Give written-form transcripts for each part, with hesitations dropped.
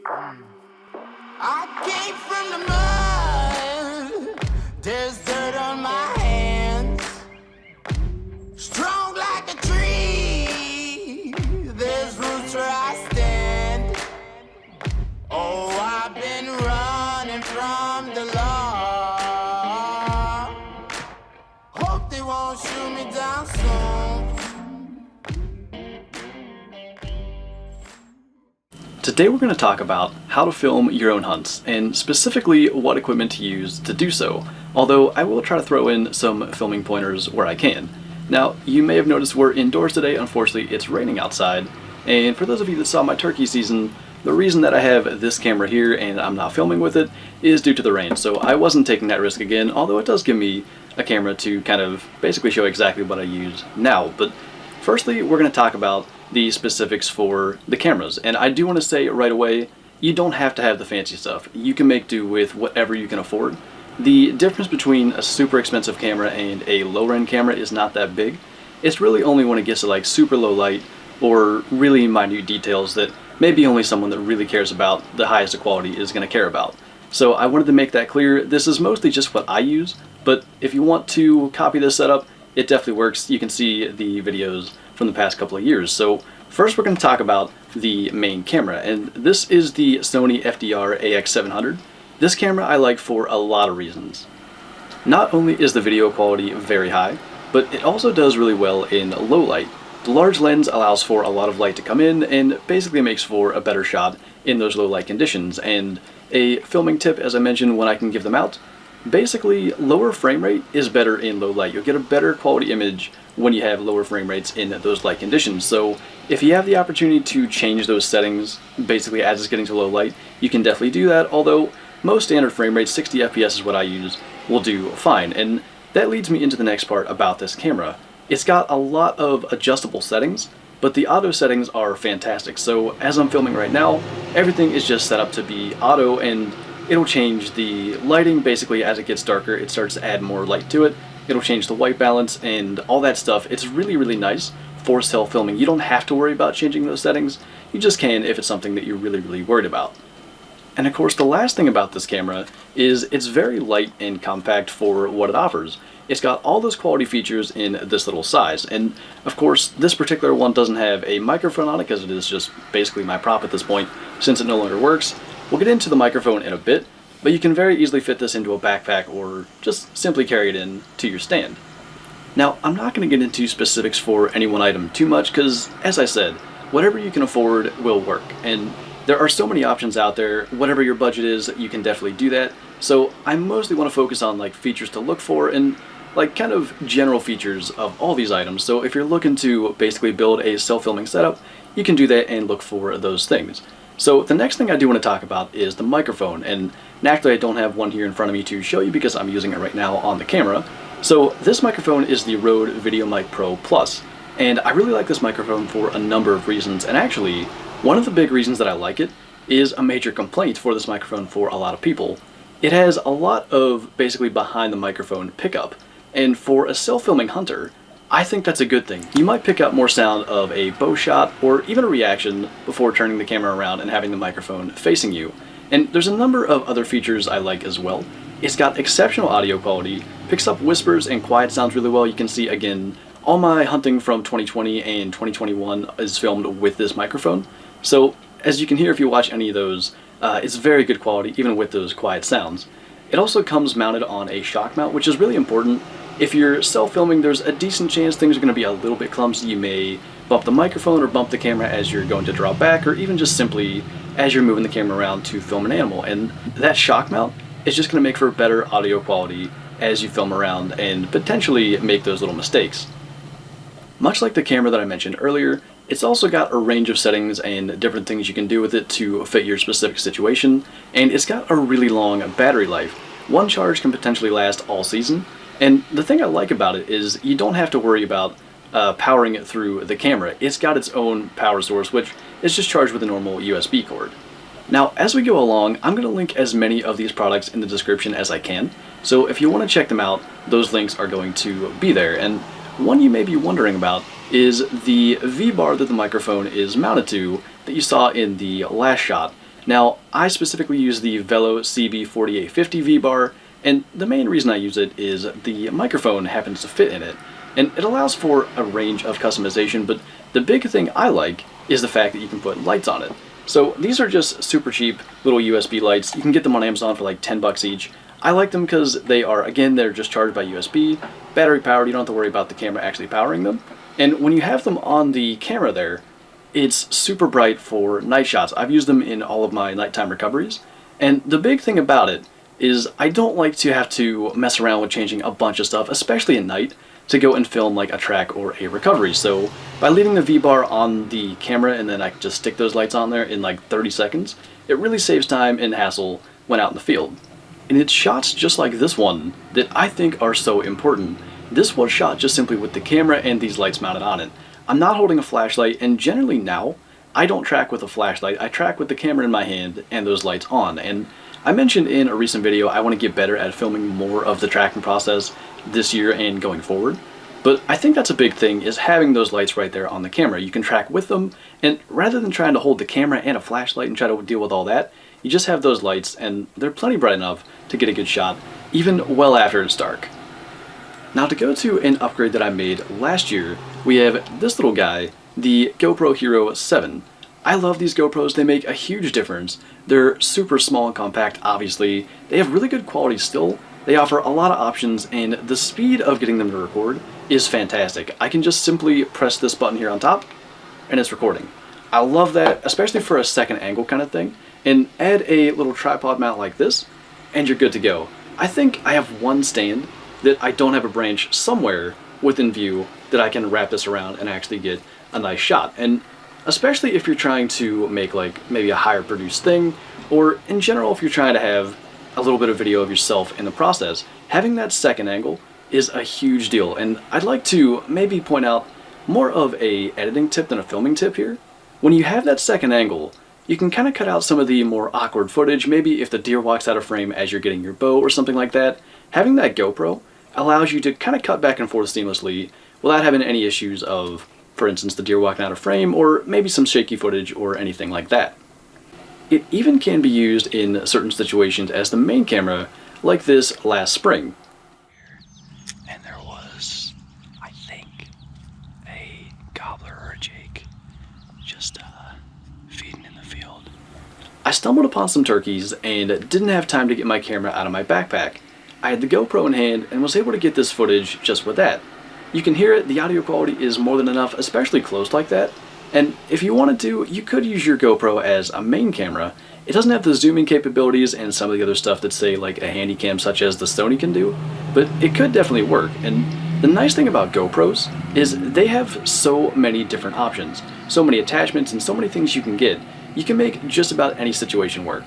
I came from the mud. There's dirt on my hands. Strong like a tree. There's roots where I stand. Oh, I've been running from the law. Hope they won't shoot me down soon. Today we're going to talk about how to film your own hunts, and specifically what equipment to use to do so, although I will try to throw in some filming pointers where I can. Now, you may have noticed we're indoors today. Unfortunately, it's raining outside, and for those of you that saw my turkey season, the reason that I have this camera here and I'm not filming with it is due to the rain, so I wasn't taking that risk again, although it does give me a camera to kind of basically show exactly what I use now. But firstly, we're going to talk about the specifics for the cameras, and I do want to say right away, you don't have to have the fancy stuff. You can make do with whatever you can afford. The difference between a super expensive camera and a lower-end camera is not that big. It's really only when it gets to like super low light or really minute details that maybe only someone that really cares about the highest quality is going to care about. So I wanted to make that clear. This is mostly just what I use, but if you want to copy this setup, it definitely works. You can see the videos from the past couple of years. So first we're going to talk about the main camera, and this is the Sony FDR AX700. This camera I like for a lot of reasons. Not only is the video quality very high, but it also does really well in low light. The large lens allows for a lot of light to come in and basically makes for a better shot in those low light conditions. And a filming tip, as I mentioned, when I can give them out, basically lower frame rate is better in low light. You'll get a better quality image when you have lower frame rates in those light conditions. So if you have the opportunity to change those settings basically as it's getting to low light, you can definitely do that, although most standard frame rates, 60 FPS is what I use, will do fine. And that leads me into the next part about this camera. It's got a lot of adjustable settings, but the auto settings are fantastic. So as I'm filming right now, everything is just set up to be auto, and it'll change the lighting basically as it gets darker. It starts to add more light to it. It'll change the white balance and all that stuff. It's really, really nice for self filming. You don't have to worry about changing those settings. You just can if it's something that you're really, really worried about. And of course, the last thing about this camera is it's very light and compact for what it offers. It's got all those quality features in this little size. And of course, this particular one doesn't have a microphone on it because it is just basically my prop at this point since it no longer works. We'll get into the microphone in a bit, but you can very easily fit this into a backpack or just simply carry it in to your stand. Now, I'm not going to get into specifics for any one item too much because, as I said, whatever you can afford will work. And there are so many options out there. Whatever your budget is, you can definitely do that. So I mostly want to focus on like features to look for and like kind of general features of all these items. So if you're looking to basically build a self-filming setup, you can do that and look for those things. So the next thing I do want to talk about is the microphone, and naturally I don't have one here in front of me to show you because I'm using it right now on the camera. So this microphone is the Rode VideoMic Pro Plus, and I really like this microphone for a number of reasons. And actually, one of the big reasons that I like it is a major complaint for this microphone for a lot of people. It has a lot of basically behind the microphone pickup, and for a self-filming hunter, I think that's a good thing. You might pick up more sound of a bow shot or even a reaction before turning the camera around and having the microphone facing you. And there's a number of other features I like as well. It's got exceptional audio quality, picks up whispers and quiet sounds really well. You can see, again, all my hunting from 2020 and 2021 is filmed with this microphone. So as you can hear if you watch any of those, it's very good quality even with those quiet sounds. It also comes mounted on a shock mount, which is really important. If you're self-filming, there's a decent chance things are going to be a little bit clumsy. You may bump the microphone or bump the camera as you're going to draw back, or even just simply as you're moving the camera around to film an animal. And that shock mount is just going to make for better audio quality as you film around and potentially make those little mistakes. Much like the camera that I mentioned earlier, it's also got a range of settings and different things you can do with it to fit your specific situation, and it's got a really long battery life. One charge can potentially last all season. And the thing I like about it is you don't have to worry about powering it through the camera. It's got its own power source, which is just charged with a normal USB cord. Now, as we go along, I'm going to link as many of these products in the description as I can. So if you want to check them out, those links are going to be there. And one you may be wondering about is the V-bar that the microphone is mounted to that you saw in the last shot. Now, I specifically use the Velo CB4850 V-Bar, and the main reason I use it is the microphone happens to fit in it, and it allows for a range of customization, but the big thing I like is the fact that you can put lights on it. So these are just super cheap little USB lights. You can get them on Amazon for like 10 bucks each. I like them because they are, again, they're just charged by USB, battery powered. You don't have to worry about the camera actually powering them. And when you have them on the camera there, it's super bright for night shots. I've used them in all of my nighttime recoveries. And the big thing about it is I don't like to have to mess around with changing a bunch of stuff, especially at night, to go and film like a track or a recovery. So by leaving the V-Bar on the camera and then I can just stick those lights on there in like 30 seconds, it really saves time and hassle when out in the field. And it's shots just like this one that I think are so important. This was shot just simply with the camera and these lights mounted on it. I'm not holding a flashlight, and generally now, I don't track with a flashlight. I track with the camera in my hand and those lights on. And I mentioned in a recent video I want to get better at filming more of the tracking process this year and going forward. But I think that's a big thing, is having those lights right there on the camera. You can track with them, and rather than trying to hold the camera and a flashlight and try to deal with all that, you just have those lights and they're plenty bright enough to get a good shot, even well after it's dark. Now, to go to an upgrade that I made last year, we have this little guy, the GoPro Hero 7. I love these GoPros. They make a huge difference. They're super small and compact, obviously. They have really good quality still. They offer a lot of options, and the speed of getting them to record is fantastic. I can just simply press this button here on top, and it's recording. I love that, especially for a second angle kind of thing. And add a little tripod mount like this, and you're good to go. I think I have one stand that I don't have a branch somewhere within view that I can wrap this around and actually get a nice shot. And especially if you're trying to make like maybe a higher produced thing, or in general if you're trying to have a little bit of video of yourself in the process, having that second angle is a huge deal. And I'd like to maybe point out more of a editing tip than a filming tip here. When you have that second angle, you can kind of cut out some of the more awkward footage. Maybe if the deer walks out of frame as you're getting your bow or something like that, having that GoPro allows you to kind of cut back and forth seamlessly without having any issues of, for instance, the deer walking out of frame, or maybe some shaky footage or anything like that. It even can be used in certain situations as the main camera, like this last spring. And there was, I think, a gobbler or a jake just feeding in the field. I stumbled upon some turkeys and didn't have time to get my camera out of my backpack. I had the GoPro in hand and was able to get this footage just with that. You can hear it, the audio quality is more than enough, especially close like that. And if you wanted to, you could use your GoPro as a main camera. It doesn't have the zooming capabilities and some of the other stuff that say like a handy cam such as the Sony can do, but it could definitely work. And the nice thing about GoPros is they have so many different options, so many attachments and so many things you can get. You can make just about any situation work.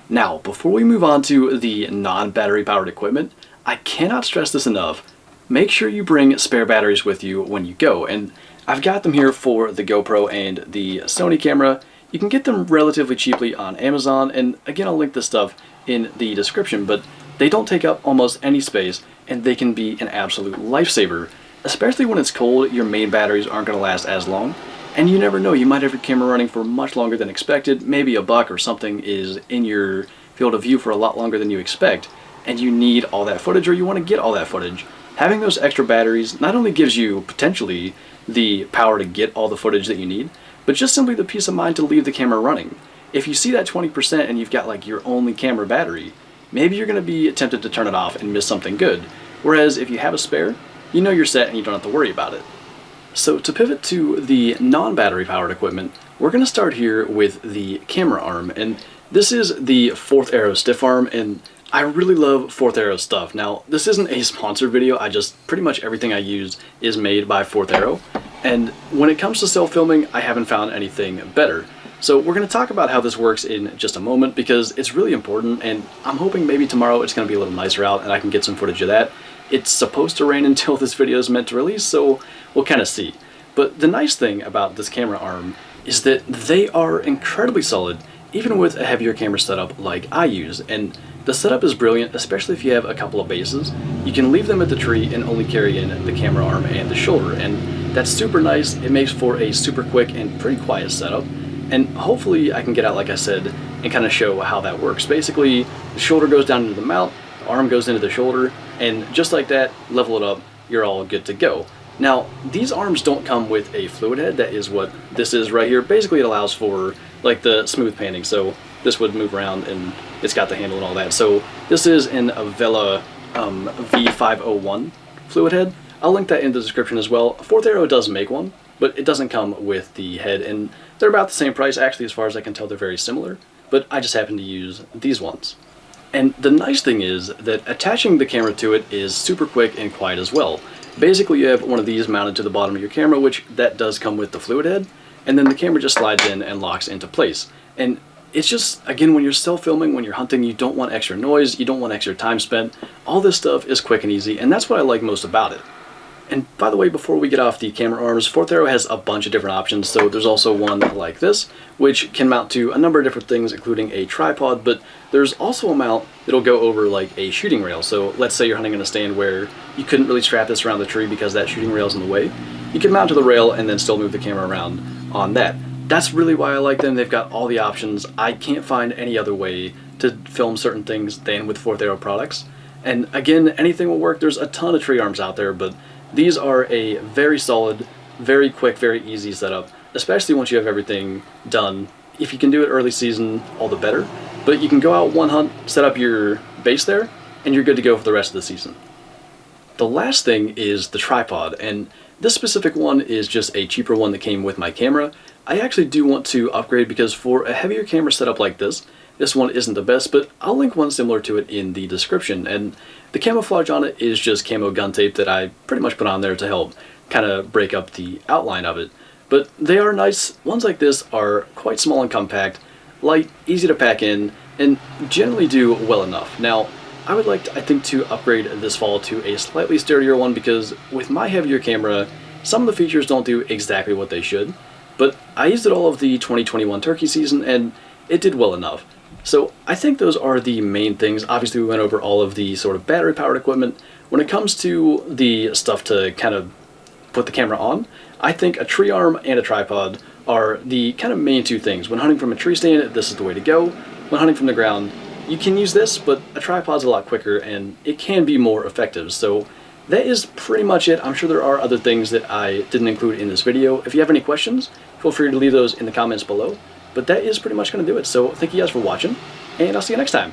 Now, before we move on to the non-battery powered equipment, I cannot stress this enough. Make sure you bring spare batteries with you when you go, and I've got them here for the GoPro and the Sony camera. You can get them relatively cheaply on Amazon, and again, I'll link this stuff in the description, but they don't take up almost any space, and they can be an absolute lifesaver. Especially when it's cold, your main batteries aren't going to last as long, and you never know, you might have your camera running for much longer than expected. Maybe a buck or something is in your field of view for a lot longer than you expect, and you need all that footage, or you want to get all that footage. Having those extra batteries not only gives you potentially the power to get all the footage that you need, but just simply the peace of mind to leave the camera running. If you see that 20% and you've got like your only camera battery, maybe you're going to be tempted to turn it off and miss something good. Whereas if you have a spare, you know you're set and you don't have to worry about it. So to pivot to the non-battery powered equipment, we're going to start here with the camera arm. And this is the Fourth Arrow stiff arm, and I really love Fourth Arrow stuff. Now, this isn't a sponsored video. Pretty much everything I use is made by Fourth Arrow. And when it comes to self-filming, I haven't found anything better. So we're going to talk about how this works in just a moment, because it's really important, and I'm hoping maybe tomorrow it's going to be a little nicer out and I can get some footage of that. It's supposed to rain until this video is meant to release, so we'll kind of see. But the nice thing about this camera arm is that they are incredibly solid, even with a heavier camera setup like I use. And the setup is brilliant, especially if you have a couple of bases. You can leave them at the tree and only carry in the camera arm and the shoulder, and that's super nice. It makes for a super quick and pretty quiet setup. And hopefully I can get out, like I said, and kind of show how that works. Basically, the shoulder goes down into the mount, the arm goes into the shoulder, and just like that, level it up, you're all good to go. Now, these arms don't come with a fluid head. That is what this is right here. Basically, it allows for like the smooth panning. So this would move around, and it's got the handle and all that. So this is an Avella V501 fluid head. I'll link that in the description as well. Fourth Arrow does make one, but it doesn't come with the head, and they're about the same price. Actually, as far as I can tell, they're very similar, but I just happen to use these ones. And the nice thing is that attaching the camera to it is super quick and quiet as well. Basically, you have one of these mounted to the bottom of your camera, which that does come with the fluid head, and then the camera just slides in and locks into place. And it's just, again, when you're still filming, when you're hunting, you don't want extra noise, you don't want extra time spent. All this stuff is quick and easy, and that's what I like most about it. And by the way, before we get off the camera arms, Fourth Arrow has a bunch of different options. So there's also one like this, which can mount to a number of different things, including a tripod, but there's also a mount that'll go over like a shooting rail. So let's say you're hunting in a stand where you couldn't really strap this around the tree because that shooting rail's in the way. You can mount to the rail and then still move the camera around on that. That's really why I like them. They've got all the options. I can't find any other way to film certain things than with Fourth Arrow products. And again, anything will work. There's a ton of tree arms out there, but these are a very solid, very quick, very easy setup, especially once you have everything done. If you can do it early season, all the better. But you can go out one hunt, set up your base there, and you're good to go for the rest of the season. The last thing is the tripod, and this specific one is just a cheaper one that came with my camera. I actually do want to upgrade because for a heavier camera setup like this one isn't the best, but I'll link one similar to it in the description. And the camouflage on it is just camo gun tape that I pretty much put on there to help kind of break up the outline of it. But they are nice. Ones like this are quite small and compact, light, easy to pack in, and generally do well enough. Now, I would like, I think, to upgrade this fall to a slightly sturdier one because with my heavier camera, some of the features don't do exactly what they should. But I used it all of the 2021 turkey season, and it did well enough. So I think those are the main things. Obviously, we went over all of the sort of battery-powered equipment. When it comes to the stuff to kind of put the camera on, I think a tree arm and a tripod are the kind of main two things. When hunting from a tree stand, this is the way to go. When hunting from the ground, you can use this, but a tripod's a lot quicker and it can be more effective. So that is pretty much it. I'm sure there are other things that I didn't include in this video. If you have any questions, feel free to leave those in the comments below. But that is pretty much going to do it. So thank you guys for watching, and I'll see you next time.